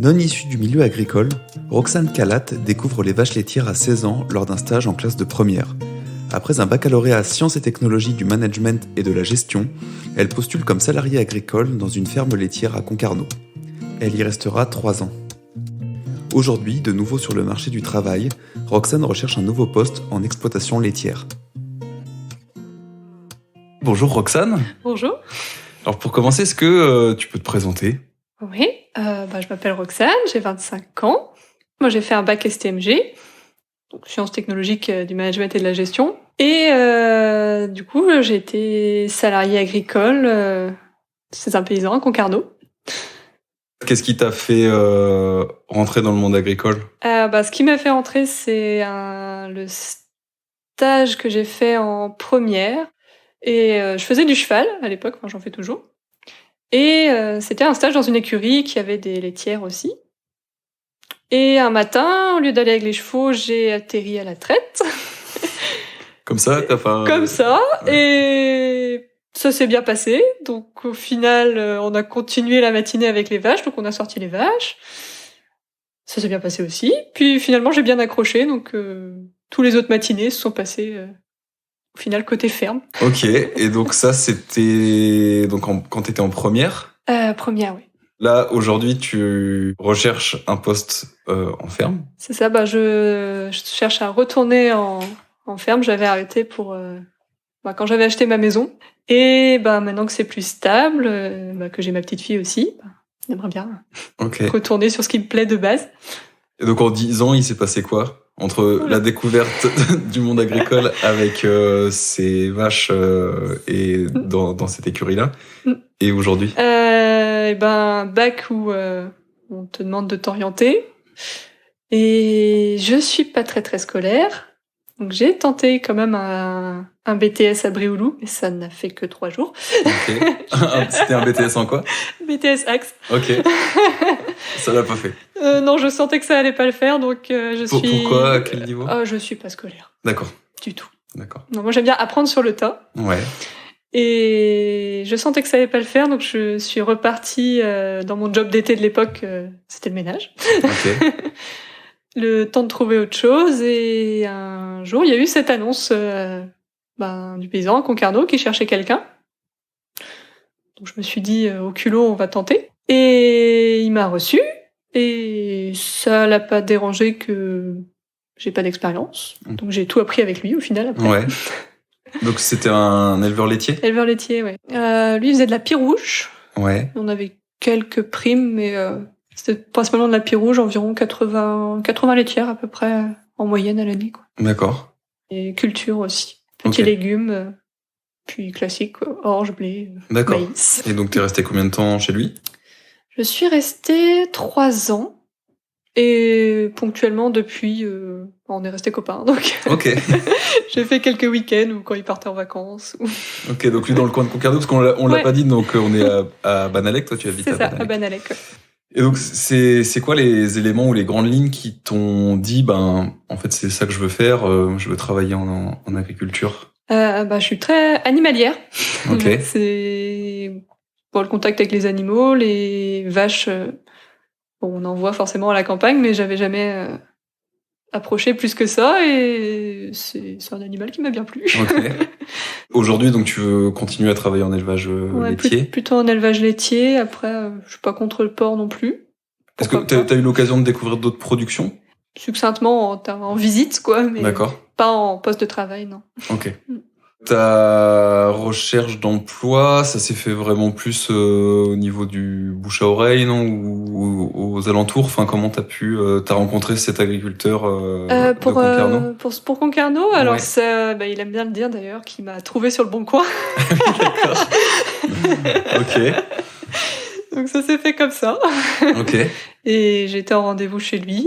Non issue du milieu agricole, Roxane Calat découvre les vaches laitières à 16 ans lors d'un stage en classe de première. Après un baccalauréat sciences et technologies du management et de la gestion, elle postule comme salariée agricole dans une ferme laitière à Concarneau. Elle y restera 3 ans. Aujourd'hui, de nouveau sur le marché du travail, Roxane recherche un nouveau poste en exploitation laitière. Bonjour Roxane. Bonjour. Alors pour commencer, est-ce que tu peux te présenter ? Oui, je m'appelle Roxane, j'ai 25 ans. Moi, j'ai fait un bac STMG, donc sciences technologiques du management et de la gestion. Et du coup, j'ai été salariée agricole chez un paysan à Concarneau. Qu'est-ce qui t'a fait rentrer dans le monde agricole ? Ce qui m'a fait rentrer, c'est le stage que j'ai fait en première. Et je faisais du cheval à l'époque, j'en fais toujours. Et c'était un stage dans une écurie qui avait des laitières aussi. Et un matin, au lieu d'aller avec les chevaux, j'ai atterri à la traite. Comme ça, t'as pas... Comme ça, ouais. Et ça s'est bien passé. Donc au final, on a continué la matinée avec les vaches, donc on a sorti les vaches. Ça s'est bien passé aussi. Puis finalement, j'ai bien accroché, donc tous les autres matinées se sont passées au final côté ferme. Ok, et donc ça, c'était donc quand t'étais en première ? Première, oui. Là, aujourd'hui, tu recherches un poste en ferme ? C'est ça, je cherche à retourner en ferme. J'avais arrêté pour quand j'avais acheté ma maison. Et maintenant que c'est plus stable, que j'ai ma petite fille aussi, j'aimerais bien retourner sur ce qui me plaît de base. Et donc en 10 ans, il s'est passé quoi ? Entre la découverte du monde agricole avec ces vaches et dans cette écurie-là, et aujourd'hui ? Bac où on te demande de t'orienter. Et je suis pas très très scolaire. Donc j'ai tenté quand même un BTS à Brioulou, mais ça n'a fait que 3 jours. Ok. C'était un BTS en quoi ? BTS Axe. Ok. Ça l'a pas fait. Non, je sentais que ça allait pas le faire, donc Pourquoi ? À quel niveau ? Je suis pas scolaire. D'accord. Du tout. D'accord. Non, moi j'aime bien apprendre sur le tas. Ouais. Et je sentais que ça allait pas le faire, donc je suis repartie dans mon job d'été de l'époque, c'était le ménage. Ok. Le temps de trouver autre chose, et un jour, il y a eu cette annonce du paysan à Concarneau qui cherchait quelqu'un. Donc je me suis dit, au culot, on va tenter. Et il m'a reçu, et ça l'a pas dérangé que j'ai pas d'expérience. Donc j'ai tout appris avec lui, au final, après. Ouais. Donc c'était un éleveur laitier ? Éleveur laitier, ouais. Lui, il faisait de la pie rouge. Ouais. On avait quelques primes, mais c'était principalement de la pie rouge, environ 80 laitières à peu près en moyenne à l'année, quoi. D'accord. Et culture aussi. Petits légumes, puis classique, orge, blé, maïs. Et donc t'es resté combien de temps chez lui ? Je suis restée 3 ans. Et ponctuellement, depuis, on est restés copains, donc j'ai fait quelques week-ends ou quand il partait en vacances. Ok, donc lui dans le coin de Concarneau, parce qu'on l'a pas dit, donc on est à Banalec, toi tu habites à Banalec. C'est ça, à Banalec. Ouais. Et donc c'est quoi les éléments ou les grandes lignes qui t'ont dit, en fait c'est ça que je veux faire, je veux travailler en agriculture ? Je suis très animalière. Ok. C'est le contact avec les animaux, les vaches... on en voit forcément à la campagne, mais j'avais jamais approché plus que ça, et c'est un animal qui m'a bien plu. Ok. Aujourd'hui, donc tu veux continuer à travailler en élevage laitier ? Plutôt en élevage laitier. Après, je suis pas contre le porc non plus. Est-ce que t'as eu l'occasion de découvrir d'autres productions ? Succinctement, en visite, quoi, mais pas en poste de travail, non. Ok. Ta recherche d'emploi, ça s'est fait vraiment plus au niveau du bouche à oreille, non, ou aux alentours. Enfin, comment t'as rencontré cet agriculteur de Concarneau ? Pour Concarneau, alors ça, il aime bien le dire d'ailleurs, qu'il m'a trouvé sur le bon coin. D'accord. Ok. Donc ça s'est fait comme ça. Ok. Et j'étais en rendez-vous chez lui.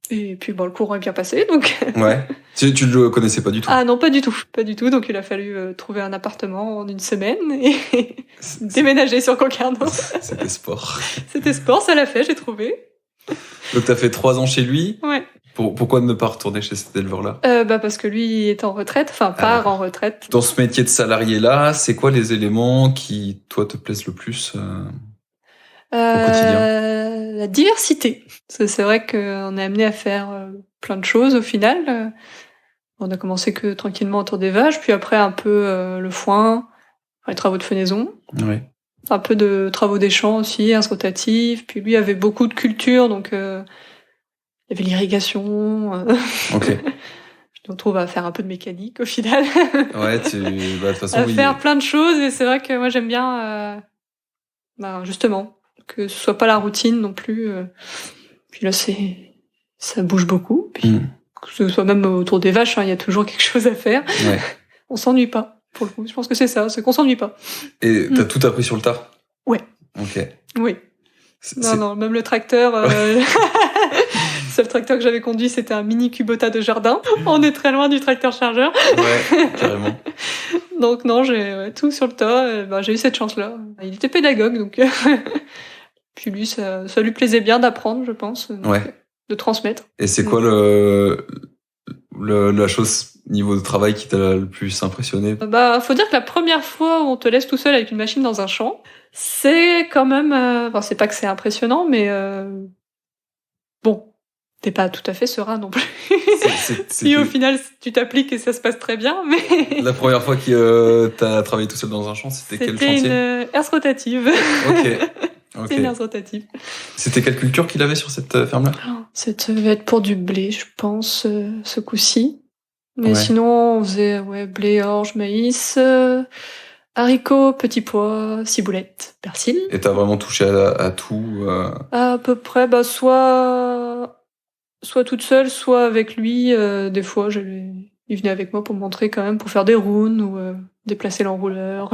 Et puis le courant est bien passé, donc... Ouais. Tu le connaissais pas du tout ? Ah non, pas du tout. Pas du tout, donc il a fallu trouver un appartement en 1 semaine et déménager sur Concarneau. C'était sport. C'était sport, ça l'a fait, j'ai trouvé. Donc t'as fait 3 ans chez lui ? Ouais. Pourquoi ne pas retourner chez cet éleveur-là ? Parce que lui est en retraite, part en retraite. Dans ce métier de salarié-là, c'est quoi les éléments qui, toi, te plaisent le plus au quotidien ? la diversité. C'est vrai qu'on est amené à faire plein de choses au final. On a commencé que tranquillement autour des vaches, puis après un peu le foin, les travaux de fenaison. Oui. Un peu de travaux des champs aussi, un rotatif. Puis lui avait beaucoup de culture, donc il y avait l'irrigation. Ok. Je me retrouve à faire un peu de mécanique au final. Ouais, de toute façon, à faire plein de choses, et c'est vrai que moi j'aime bien, justement, que ce soit pas la routine non plus. Puis là, ça bouge beaucoup. Puis, que ce soit même autour des vaches, il y a toujours quelque chose à faire. Ouais. On s'ennuie pas, pour le coup. Je pense que c'est ça, c'est qu'on s'ennuie pas. Et t'as tout appris sur le tard? Ouais. Ok. Oui. Non, même le tracteur... le seul tracteur que j'avais conduit, c'était un mini Kubota de jardin. On est très loin du tracteur chargeur. Ouais, carrément. Donc non, j'ai tout sur le tas. J'ai eu cette chance-là. Il était pédagogue, donc... Puis lui, ça lui plaisait bien d'apprendre, je pense. Donc, de transmettre. Et c'est quoi la chose niveau de travail qui t'a le plus impressionné? Faut dire que la première fois où on te laisse tout seul avec une machine dans un champ, c'est quand même... c'est pas que c'est impressionnant, mais... Bon, t'es pas tout à fait serein non plus. Si au final tu t'appliques et ça se passe très bien, mais... La première fois que t'as travaillé tout seul dans un champ, c'était quel chantier? C'était une herse rotative. Ok. C'est une herse rotative. C'était quelle culture qu'il avait sur cette ferme-là? Ça devait être pour du blé, je pense, ce coup-ci. Mais sinon, on faisait blé, orge, maïs, haricots, petits pois, ciboulette, persil. Et t'as vraiment touché à tout À peu près, soit toute seule, soit avec lui. Des fois, il venait avec moi pour me montrer quand même, pour faire des rounds ou déplacer l'enrouleur.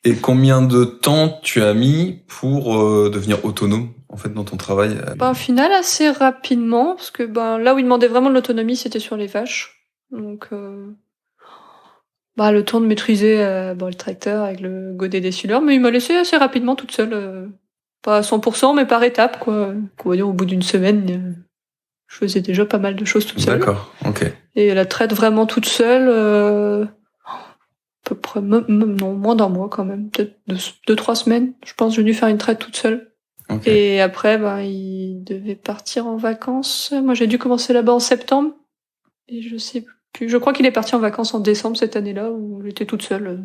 Et combien de temps tu as mis pour devenir autonome en fait dans ton travail? Au final, assez rapidement, parce que là où il demandait vraiment de l'autonomie, c'était sur les vaches. Donc, le temps de maîtriser le tracteur avec le godet décileur, mais il m'a laissé assez rapidement toute seule. Pas à 100%, mais par étapes, quoi. On va dire, au bout d'une semaine, je faisais déjà pas mal de choses toute seule. D'accord, ok. Et la traite vraiment toute seule, à peu près, non, moins d'un mois quand même, peut-être 2-3 semaines. Je pense que j'ai dû faire une traite toute seule. Okay. Et après, il devait partir en vacances. Moi, j'ai dû commencer là-bas en septembre. Et je sais plus. Je crois qu'il est parti en vacances en décembre cette année-là, où j'étais toute seule.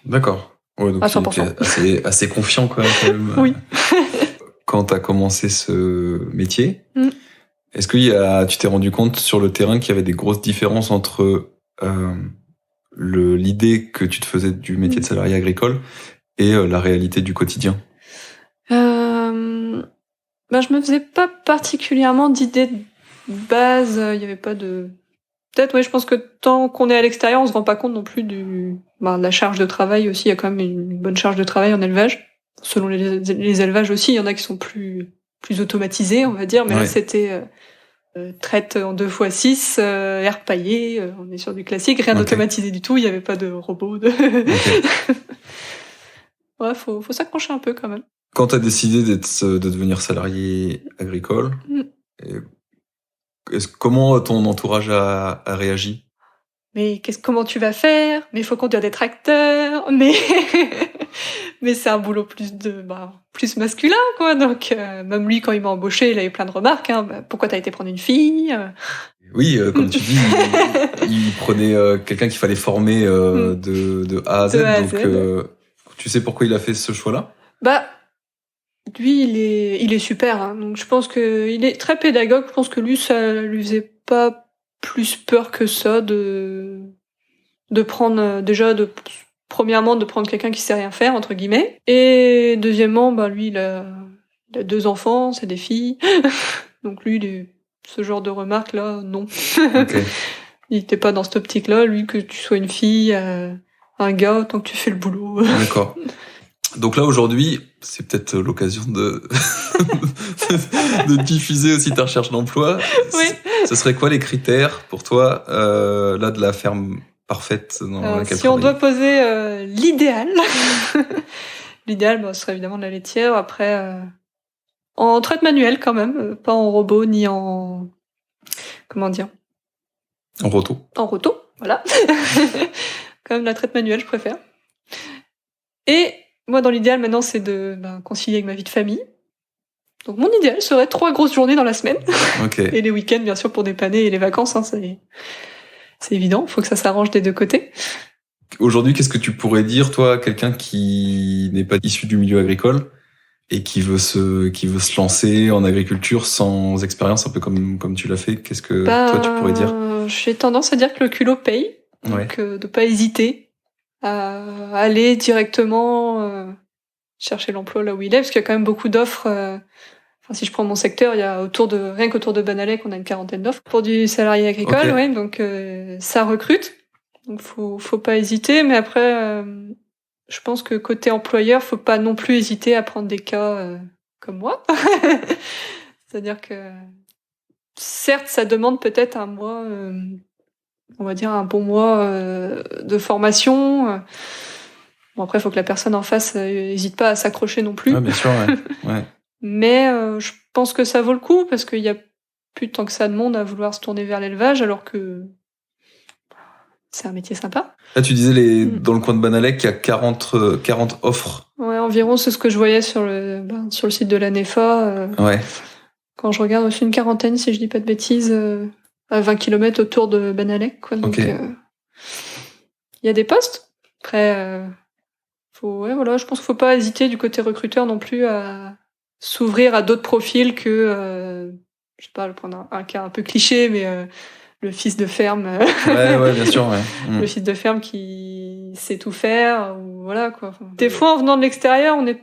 D'accord. Ouais, donc à 100%. Il était assez confiant quand même. Oui. Quand t'as commencé ce métier, est-ce que tu t'es rendu compte sur le terrain qu'il y avait des grosses différences entre l'idée que tu te faisais du métier de salarié agricole et la réalité du quotidien? Je me faisais pas particulièrement d'idées de base. Il y avait pas de... Peut-être, je pense que tant qu'on est à l'extérieur, on se rend pas compte non plus de la charge de travail aussi. Il y a quand même une bonne charge de travail en élevage. Selon les élevages aussi, il y en a qui sont plus automatisés, on va dire. Mais là, c'était traite en 2x6, air paillé. On est sur du classique, rien d'automatisé du tout. Il y avait pas de robot. Faut s'accrocher un peu quand même. Quand t'as décidé de devenir salarié agricole, comment ton entourage a réagi? Mais comment tu vas faire? Mais il faut conduire des tracteurs. Mais c'est un boulot plus masculin, quoi. Donc même lui, quand il m'a embauché, il avait plein de remarques. Pourquoi t'as été prendre une fille? Oui, comme tu dis, il prenait quelqu'un qu'il fallait former de A à Z. Donc tu sais pourquoi il a fait ce choix-là? Lui, il est super. Donc je pense que il est très pédagogue. Je pense que lui, ça lui faisait pas plus peur que ça de prendre premièrement de prendre quelqu'un qui sait rien faire entre guillemets, et deuxièmement, lui il a 2 enfants, c'est des filles. Donc lui, ce genre de remarques là, non. Okay. Il était pas dans cette optique-là. Lui, que tu sois une fille, un gars, tant que tu fais le boulot. D'accord. Donc là, aujourd'hui, c'est peut-être l'occasion de diffuser aussi ta recherche d'emploi. Oui. Ce serait quoi les critères pour toi, là, de la ferme parfaite dans laquelle si on doit poser l'idéal, l'idéal, ce serait évidemment de la laitière. Après, en traite manuelle quand même, pas en robot ni en... Comment dire? En roto. En roto, voilà. Quand même la traite manuelle, je préfère. Et... moi, dans l'idéal, maintenant, c'est de concilier avec ma vie de famille. Donc mon idéal serait 3 grosses journées dans la semaine. Ok. Et les week-ends, bien sûr, pour dépanner, et les vacances, hein, c'est évident. Il faut que ça s'arrange des deux côtés. Aujourd'hui, qu'est-ce que tu pourrais dire, toi, à quelqu'un qui n'est pas issu du milieu agricole et qui veut se lancer en agriculture sans expérience, un peu comme tu l'as fait? Qu'est-ce que toi tu pourrais dire? J'ai tendance à dire que le culot paye. Donc de pas hésiter à aller directement chercher l'emploi là où il est, parce qu'il y a quand même beaucoup d'offres. Si je prends mon secteur, il y a rien qu'autour de Banalec, on a une 40aine d'offres pour du salarié agricole. Okay. Ouais, donc ça recrute. Donc faut pas hésiter. Mais après, je pense que côté employeur, faut pas non plus hésiter à prendre des cas comme moi. C'est-à-dire que certes, ça demande peut-être un mois, on va dire un bon mois de formation. Bon, après, il faut que la personne en face hésite pas à s'accrocher non plus. Ah, bien sûr, ouais. Mais je pense que ça vaut le coup, parce qu'il y a plus tant que ça de monde à vouloir se tourner vers l'élevage, alors que c'est un métier sympa. Là, tu disais dans le coin de Banalec, il y a 40 offres. Ouais, environ, c'est ce que je voyais sur le site de l'ANEFA. Ouais. Quand je regarde, aussi une 40aine, si je dis pas de bêtises, à 20 km autour de Banalec, quoi. Donc, y a des postes. Après, je pense qu'il faut pas hésiter du côté recruteur non plus à s'ouvrir à d'autres profils que, je sais pas, je vais prendre un cas un peu cliché, mais le fils de ferme. Ouais, bien sûr, ouais. Le fils de ferme qui sait tout faire, ou voilà, quoi. Des fois, en venant de l'extérieur, on est,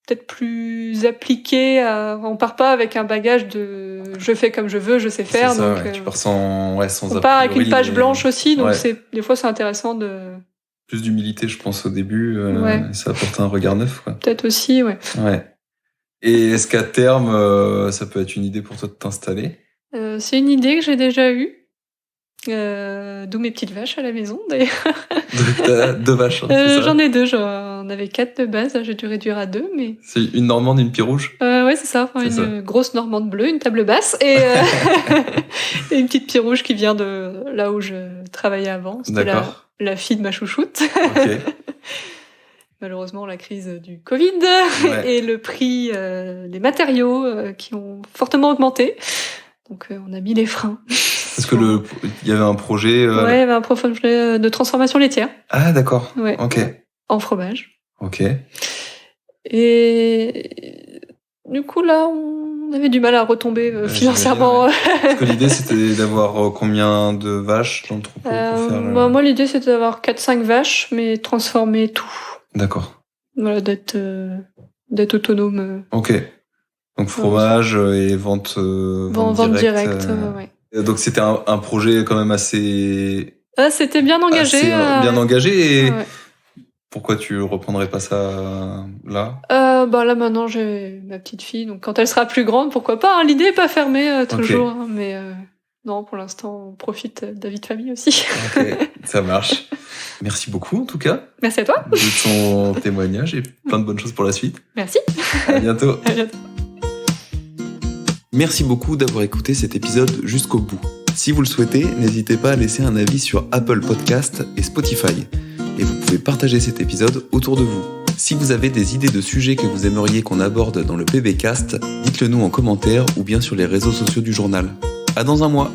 peut-être plus appliqué on part pas avec un bagage de je fais comme je veux, je sais faire. C'est ça, donc, tu pars sans on part avec une page blanche aussi, donc des fois, c'est intéressant de... Plus d'humilité, je pense, au début. Ça apporte un regard neuf, quoi. Peut-être aussi, ouais. Et est-ce qu'à terme, ça peut être une idée pour toi de t'installer? C'est une idée que j'ai déjà eue. D'où mes petites vaches à la maison, d'ailleurs. T'as 2 vaches, c'est ça? J'en ai 2, j'en avais 4 de base, j'ai dû réduire à 2, mais... C'est une normande, une pie-rouge? Ouais, c'est ça. Grosse normande bleue, une table basse, et une petite pie-rouge qui vient de là où je travaillais avant. C'était la fille de ma chouchoute. Okay. Malheureusement, la crise du Covid et le prix des matériaux qui ont fortement augmenté. Donc, on a mis les freins. Parce que il y avait un projet... Ouais, il y avait un projet de transformation laitière. Ah, d'accord. Ouais. Ok. En fromage. Ok. Et du coup, là, on avait du mal à retomber financièrement. Parce que l'idée, c'était d'avoir combien de vaches dans le troupeau pour faire moi, l'idée, c'était d'avoir 4-5 vaches, mais transformer tout. D'accord. Voilà, d'être autonome. Ok. Donc fromage et vente directe. Ouais. Donc c'était un projet quand même assez... c'était bien engagé. Bien engagé et... Ouais. Pourquoi tu reprendrais pas ça là? Là maintenant j'ai ma petite fille, donc quand elle sera plus grande, pourquoi pas, hein. L'idée est pas fermée toujours, hein, mais non, pour l'instant on profite de la vie de famille aussi. Ok, ça marche. Merci beaucoup en tout cas. Merci à toi. De ton témoignage et plein de bonnes choses pour la suite. Merci. À bientôt. À bientôt. Merci beaucoup d'avoir écouté cet épisode jusqu'au bout. Si vous le souhaitez, n'hésitez pas à laisser un avis sur Apple Podcast et Spotify. Et vous pouvez partager cet épisode autour de vous. Si vous avez des idées de sujets que vous aimeriez qu'on aborde dans le PBcast, dites-le nous en commentaire ou bien sur les réseaux sociaux du journal. À dans un mois.